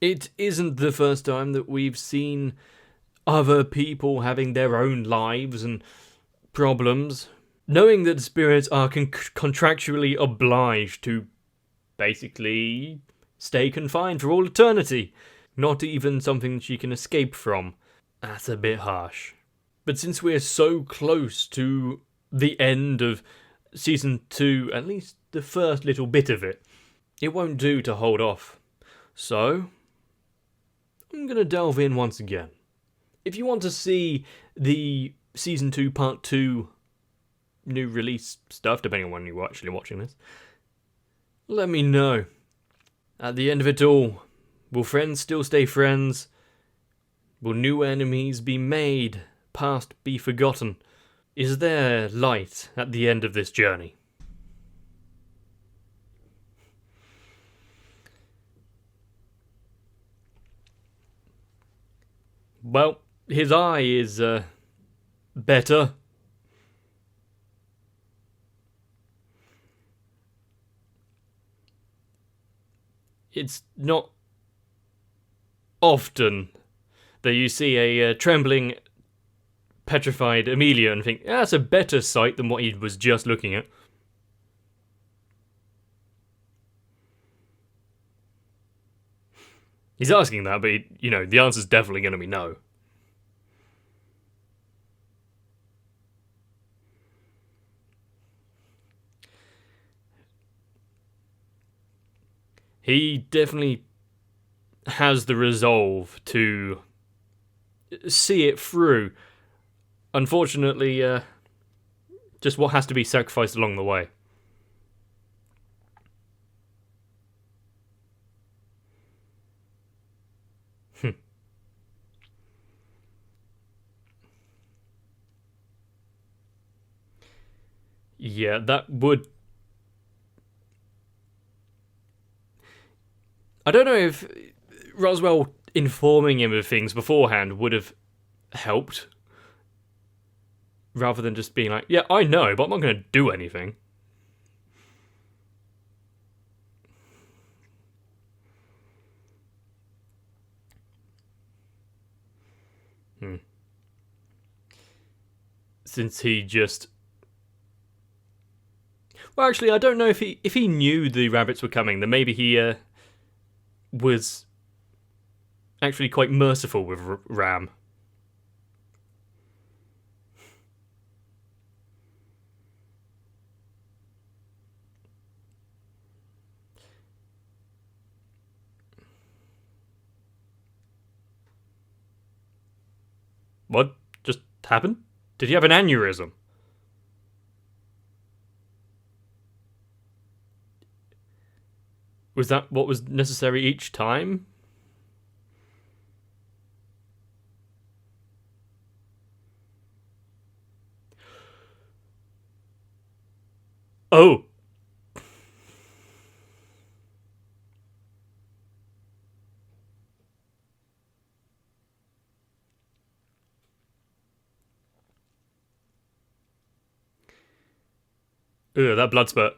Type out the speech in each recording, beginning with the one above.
It isn't the first time that we've seen other people having their own lives and problems. Knowing that spirits are contractually obliged to basically stay confined for all eternity, not even something she can escape from, that's a bit harsh. But since we're so close to the end of Season 2, at least the first little bit of it, it won't do to hold off. So, I'm going to delve in once again. If you want to see the Season 2 Part 2 new release stuff, depending on when you're actually watching this, let me know. At the end of it all, will friends still stay friends? Will new enemies be made? Past be forgotten? Is there light at the end of this journey? Well, his eye is better. It's not often that you see a trembling, petrified Amelia and think, that's a better sight than what he was just looking at. He's asking that, but the answer's definitely going to be no. He definitely has the resolve to see it through. Unfortunately, just what has to be sacrificed along the way. Yeah, that would... I don't know if Roswell informing him of things beforehand would have helped, rather than just being like, yeah, I know, but I'm not going to do anything. Since he just... Well, actually, I don't know if he knew the rabbits were coming, then maybe he was actually quite merciful with Ram. What just happened? Did he have an aneurysm? Was that what was necessary each time? Oh! Ugh, that blood spurt.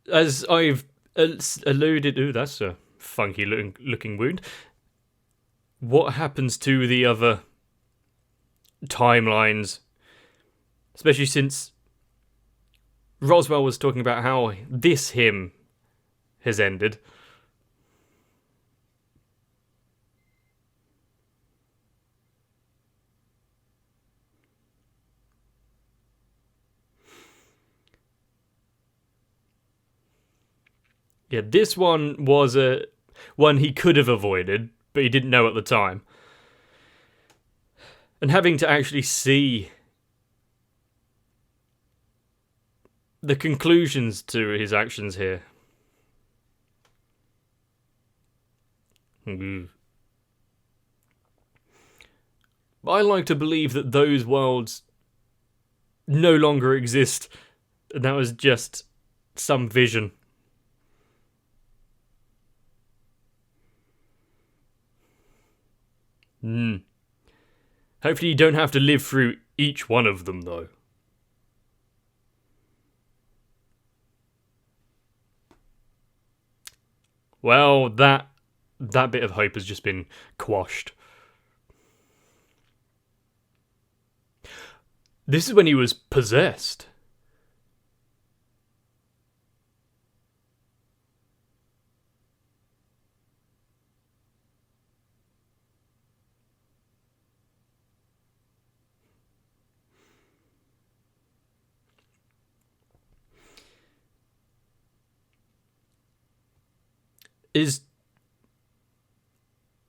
As I've alluded... Ooh, that's a funky looking wound. What happens to the other timelines? Especially since Roswell was talking about how this him has ended. Yeah, this one was one he could have avoided, but he didn't know at the time. And having to actually see the conclusions to his actions here. I like to believe that those worlds no longer exist, and that was just some vision. Hopefully you don't have to live through each one of them, though. Well, that bit of hope has just been quashed. This is when he was possessed. Is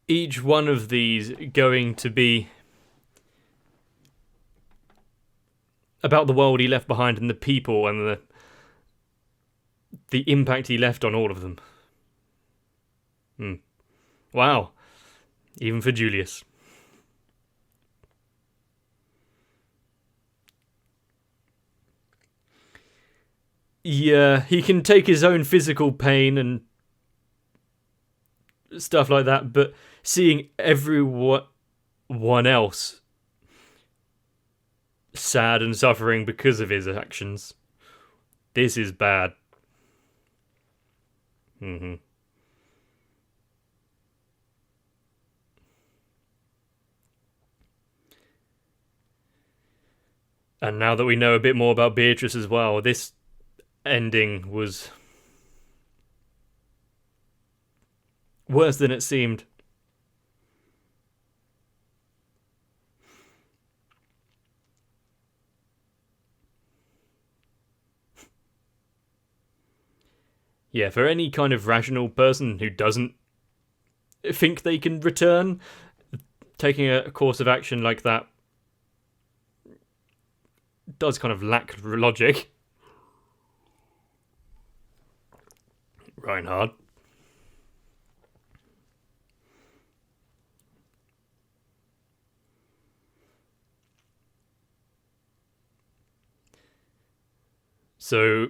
each one of these going to be about the world he left behind and the people and the impact he left on all of them? Wow. Even for Julius. Yeah, he can take his own physical pain and stuff like that, but seeing everyone else sad and suffering because of his actions, this is bad. And now that we know a bit more about Beatrice as well, this ending was worse than it seemed. Yeah, for any kind of rational person who doesn't think they can return, taking a course of action like that does kind of lack logic. Reinhard. So,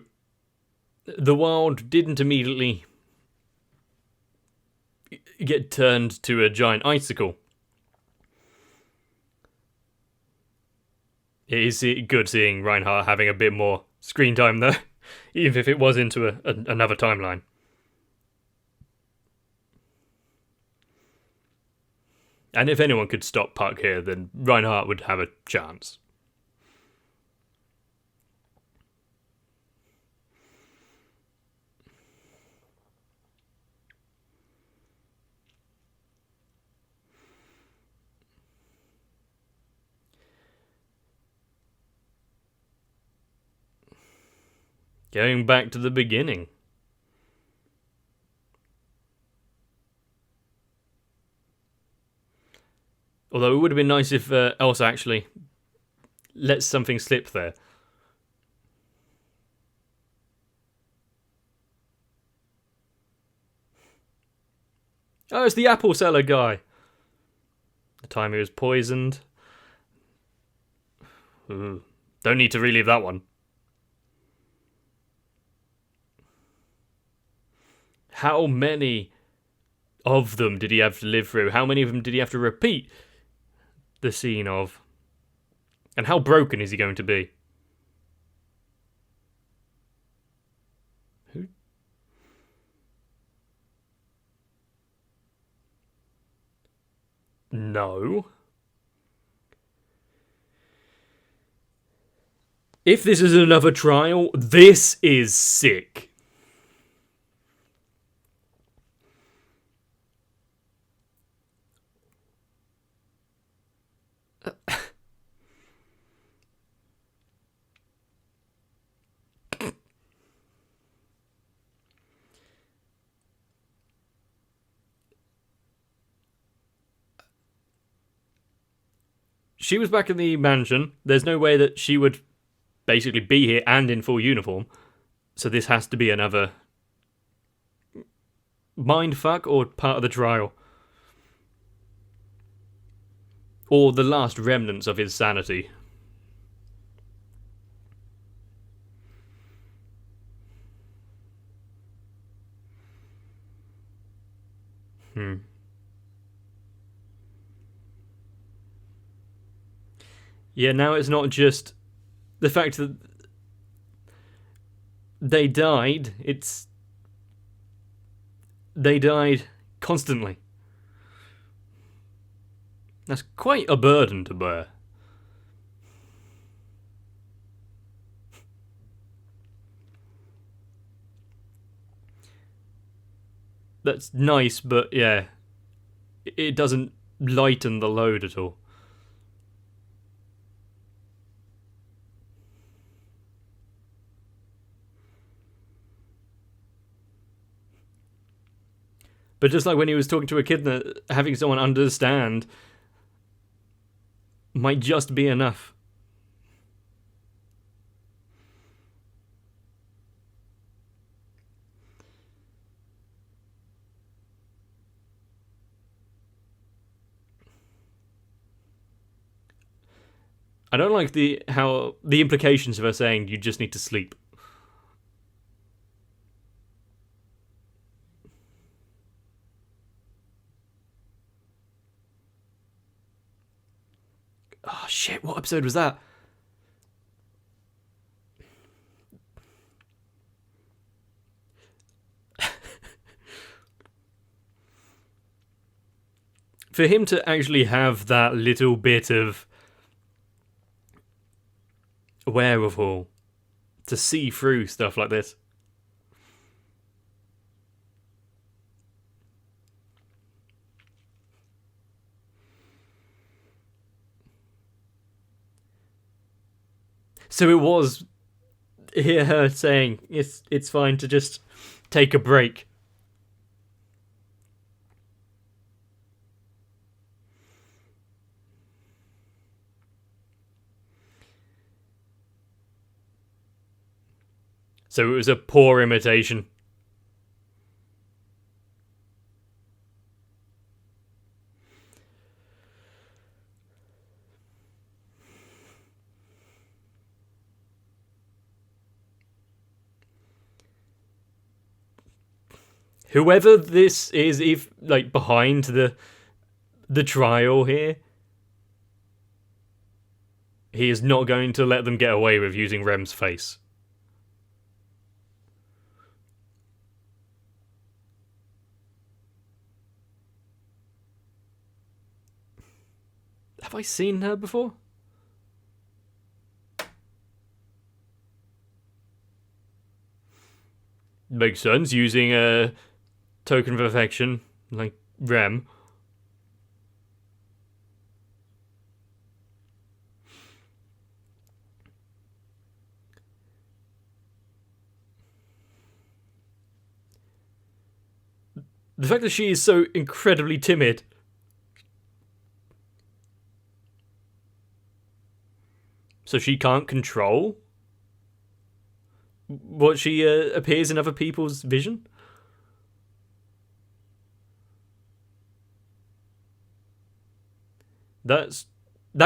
the world didn't immediately get turned to a giant icicle. It is good seeing Reinhardt having a bit more screen time, though, even if it was into another timeline. And if anyone could stop Puck here, then Reinhardt would have a chance. Going back to the beginning. Although it would have been nice if Elsa actually lets something slip there. Oh, it's the apple seller guy. The time he was poisoned. Ooh. Don't need to relive that one. How many of them did he have to live through? How many of them did he have to repeat the scene of? And how broken is he going to be? Who? No. If this is another trial, this is sick. She was back in the mansion. There's no way that she would basically be here and in full uniform. So this has to be another mindfuck or part of the trial. Or the last remnants of his sanity. Yeah, now it's not just the fact that they died, it's they died constantly. That's quite a burden to bear. That's nice, but yeah, it doesn't lighten the load at all. But just like when he was talking to a kid, that having someone understand might just be enough. I don't like the implications of her saying you just need to sleep. Oh shit, what episode was that? For him to actually have that little bit of wherewithal to see through stuff like this. So it was hear her saying it's fine to just take a break. So it was a poor imitation. Whoever this is, if like behind the trial here, he is not going to let them get away with using Rem's face. Have I seen her before? Makes sense, using a token of affection like Rem. The fact that she is so incredibly timid. So she can't control what she appears in other people's vision? That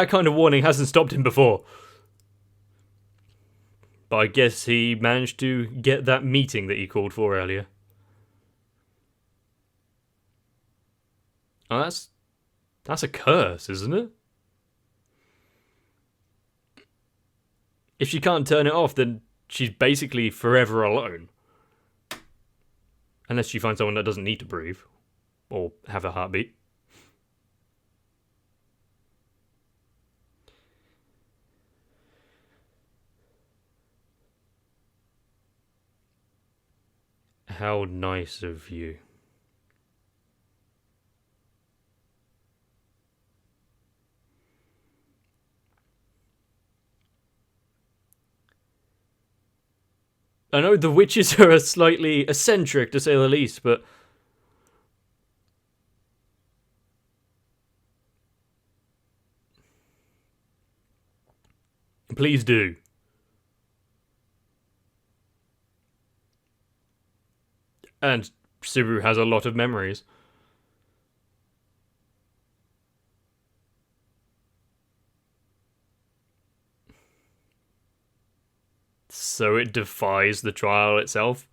kind of warning hasn't stopped him before. But I guess he managed to get that meeting that he called for earlier. Oh, that's a curse, isn't it? If she can't turn it off, then she's basically forever alone. Unless she finds someone that doesn't need to breathe. Or have a heartbeat. How nice of you. I know the witches are slightly eccentric, to say the least, but please do. And Subaru has a lot of memories. So it defies the trial itself.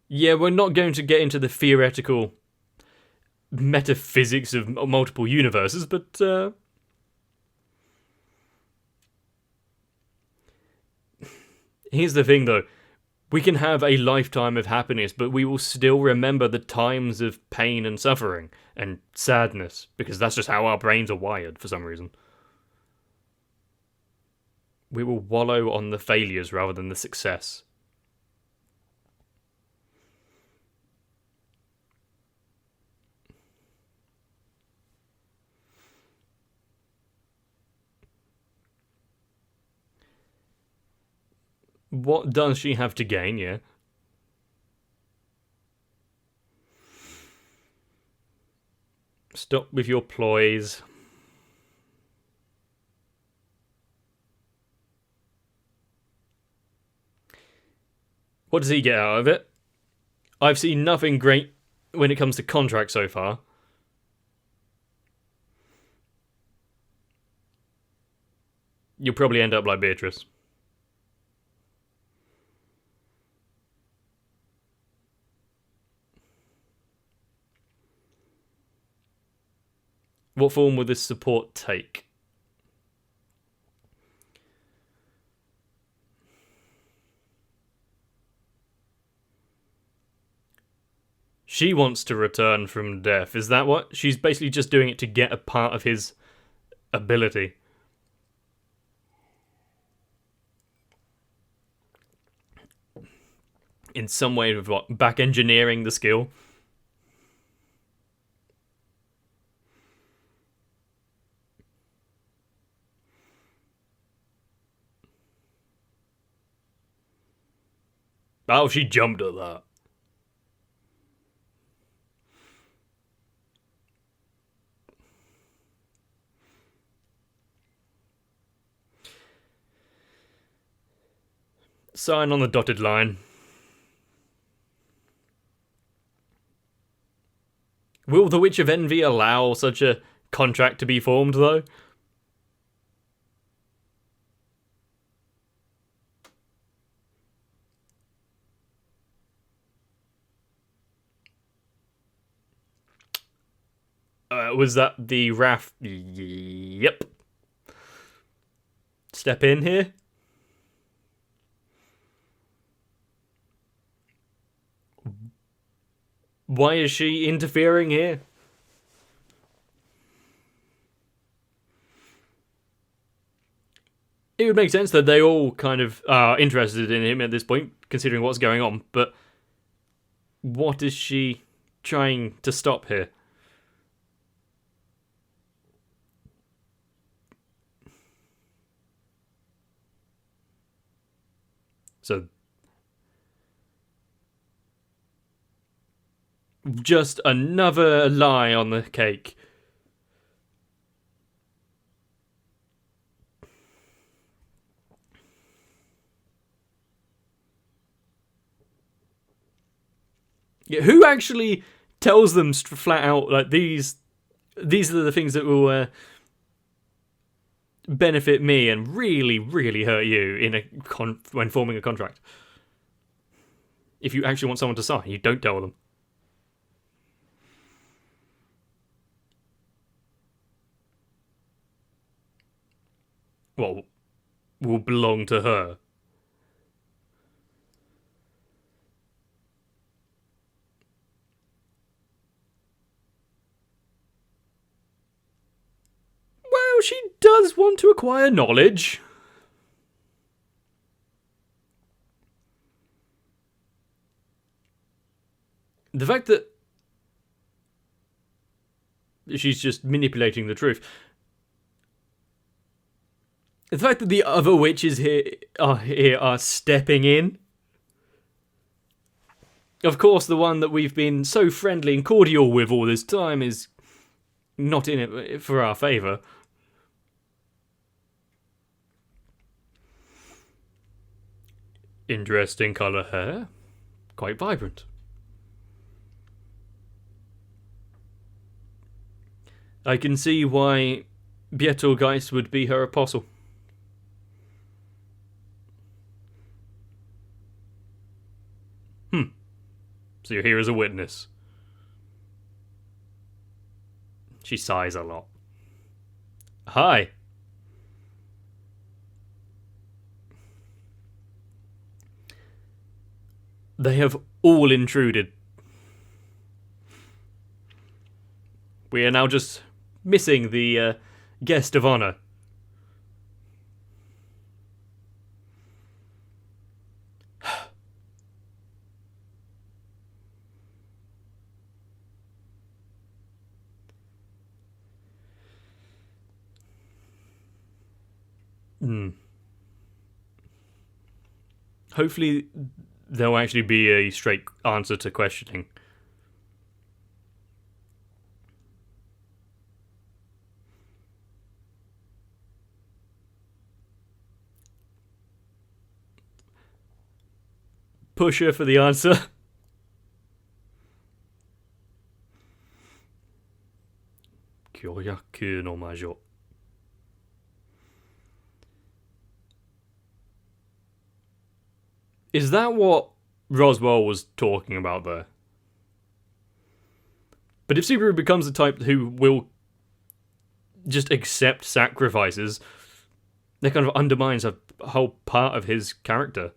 Yeah, we're not going to get into the theoretical metaphysics of multiple universes, but Here's the thing, though. We can have a lifetime of happiness, but we will still remember the times of pain and suffering and sadness, because that's just how our brains are wired for some reason. We will wallow on the failures rather than the success. What does she have to gain, yeah? Stop with your ploys. What does he get out of it? I've seen nothing great when it comes to contracts so far. You'll probably end up like Beatrice. What form will this support take? She wants to return from death. Is that what? She's basically just doing it to get a part of his ability. In some way of what? Back engineering the skill? Oh, she jumped at that. Sign on the dotted line. Will the Witch of Envy allow such a contract to be formed, though? Was that the Wrath? Yep. Step in here. Why is she interfering here? It would make sense that they all kind of are interested in him at this point, considering what's going on, but what is she trying to stop here? So, just another lie on the cake. Yeah, who actually tells them flat out, like, these are the things that will benefit me and really, really hurt you in when forming a contract? If you actually want someone to sign, you don't tell them. Well, will belong to her. Well, she does want to acquire knowledge. The fact that she's just manipulating the truth. The fact that the other witches here are stepping in. Of course, the one that we've been so friendly and cordial with all this time is not in it for our favour. Interesting colour hair. Quite vibrant. I can see why Betelgeuse would be her apostle. So you're here as a witness. She sighs a lot. Hi. They have all intruded. We are now just missing the guest of honor. Hopefully, there'll actually be a straight answer to questioning. Pusher for the answer. Kyoyaku no Majo. Is that what Roswell was talking about there? But if Subaru becomes the type who will just accept sacrifices, that kind of undermines a whole part of his character.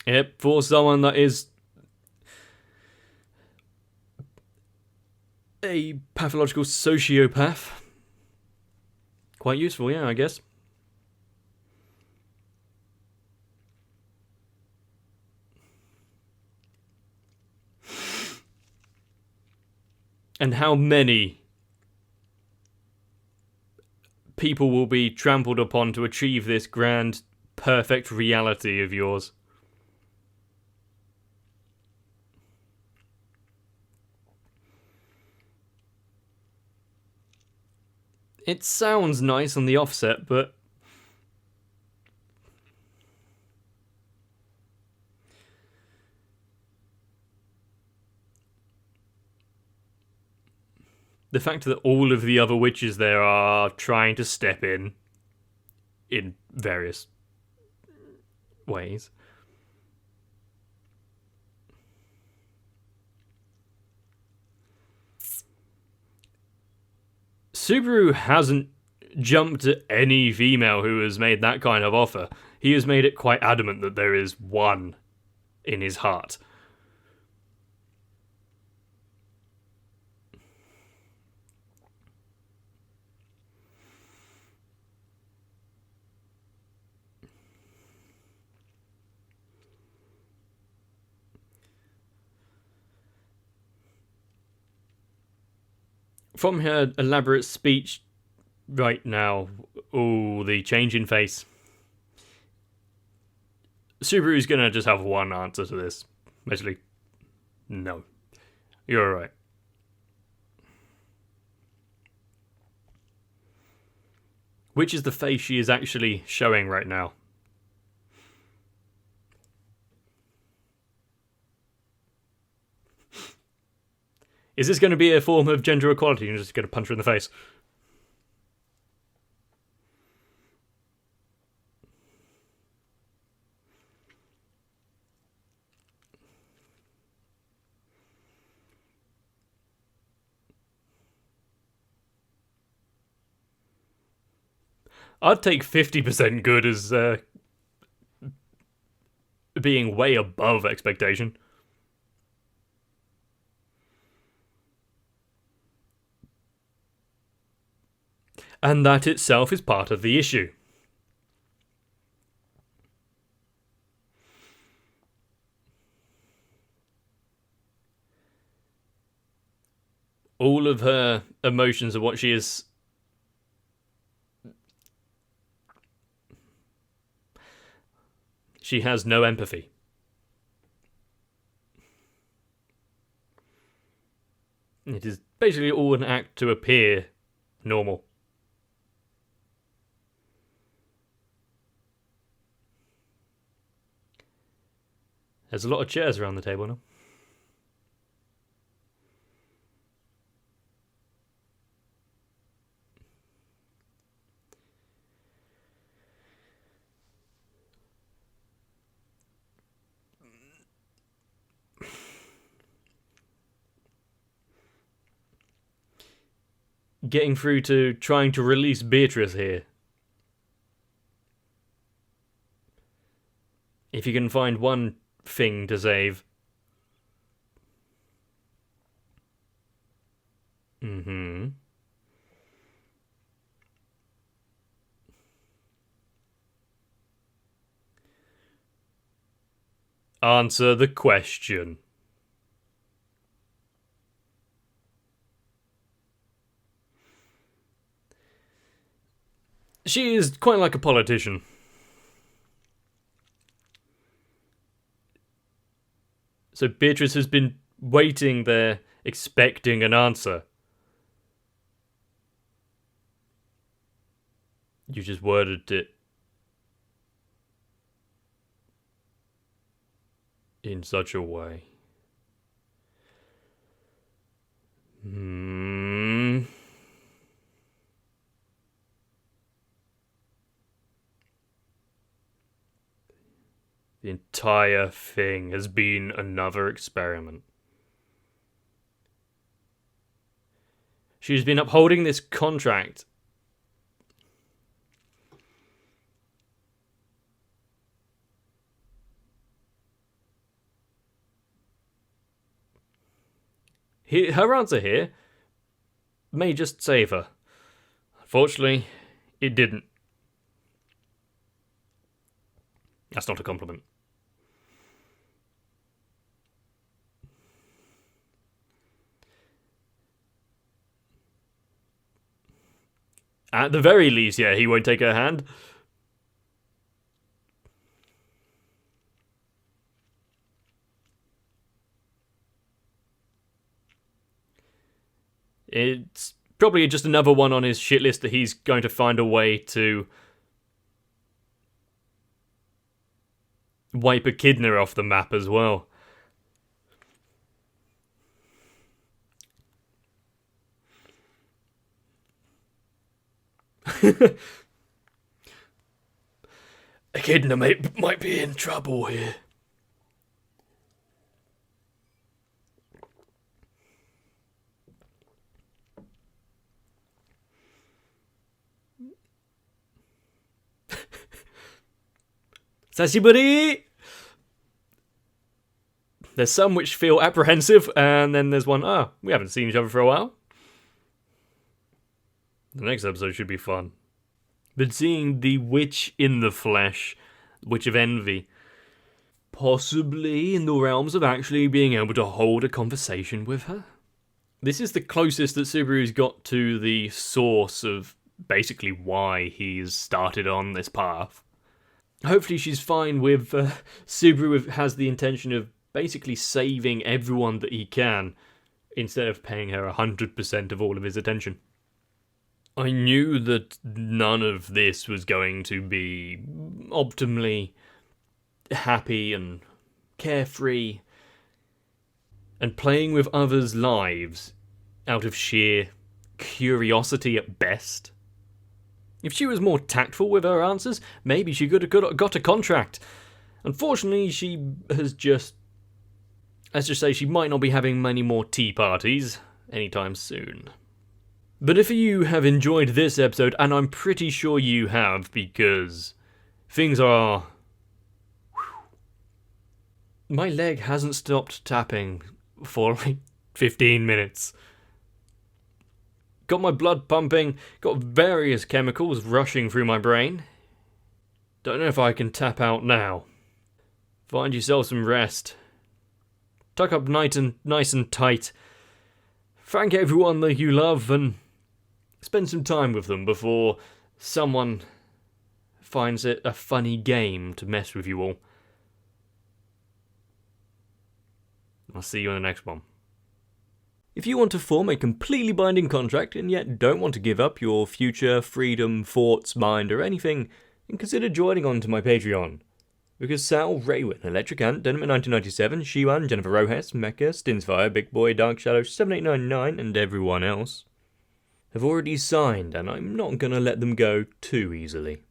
Yep, for someone that is a pathological sociopath. Quite useful, yeah, I guess. And how many people will be trampled upon to achieve this grand, perfect reality of yours? It sounds nice on the offset, but the fact that all of the other witches there are trying to step in various ways. Subaru hasn't jumped at any female who has made that kind of offer. He has made it quite adamant that there is one in his heart. From her elaborate speech right now, the change in face. Subaru's gonna just have one answer to this. Basically, no. You're right. Which is the face she is actually showing right now? Is this going to be a form of gender equality? You're just going to punch her in the face. I'd take 50% good as being way above expectation. And that itself is part of the issue. All of her emotions are what she is. She has no empathy. It is basically all an act to appear normal. There's a lot of chairs around the table now. getting through to trying to release Beatrice here. If you can find one thing to save. Answer the question. She is quite like a politician. So Beatrice has been waiting there, expecting an answer. You just worded it in such a way. The entire thing has been another experiment. She's been upholding this contract. Her answer here may just save her. Unfortunately, it didn't. That's not a compliment. At the very least, yeah, he won't take her hand. It's probably just another one on his shit list that he's going to find a way to wipe Echidna off the map as well. Echidna might be in trouble here. Sashiburi! There's some which feel apprehensive, and then there's one, we haven't seen each other for a while. The next episode should be fun. But seeing the witch in the flesh, Witch of Envy, possibly in the realms of actually being able to hold a conversation with her. This is the closest that Subaru's got to the source of basically why he's started on this path. Hopefully she's fine with Subaru has the intention of basically saving everyone that he can instead of paying her 100% of all of his attention. I knew that none of this was going to be optimally happy and carefree and playing with others' lives out of sheer curiosity at best. If she was more tactful with her answers, maybe she could have got a contract. Unfortunately, she has just... let's just say she might not be having many more tea parties anytime soon. But if you have enjoyed this episode, and I'm pretty sure you have, because things are... my leg hasn't stopped tapping for like 15 minutes. Got my blood pumping, got various chemicals rushing through my brain. Don't know if I can tap out now. Find yourself some rest. Tuck up nice and tight. Thank everyone that you love and spend some time with them before someone finds it a funny game to mess with you all. I'll see you in the next one. If you want to form a completely binding contract and yet don't want to give up your future, freedom, thoughts, mind, or anything, then consider joining on to my Patreon. Because Sal, Raywin, Electric Ant, Dynamite 1997, Shiwan, Jennifer Rojas, Mecha, Stinsfire, Big Boy, Dark Shadow, 7899, and everyone else have already signed, and I'm not going to let them go too easily.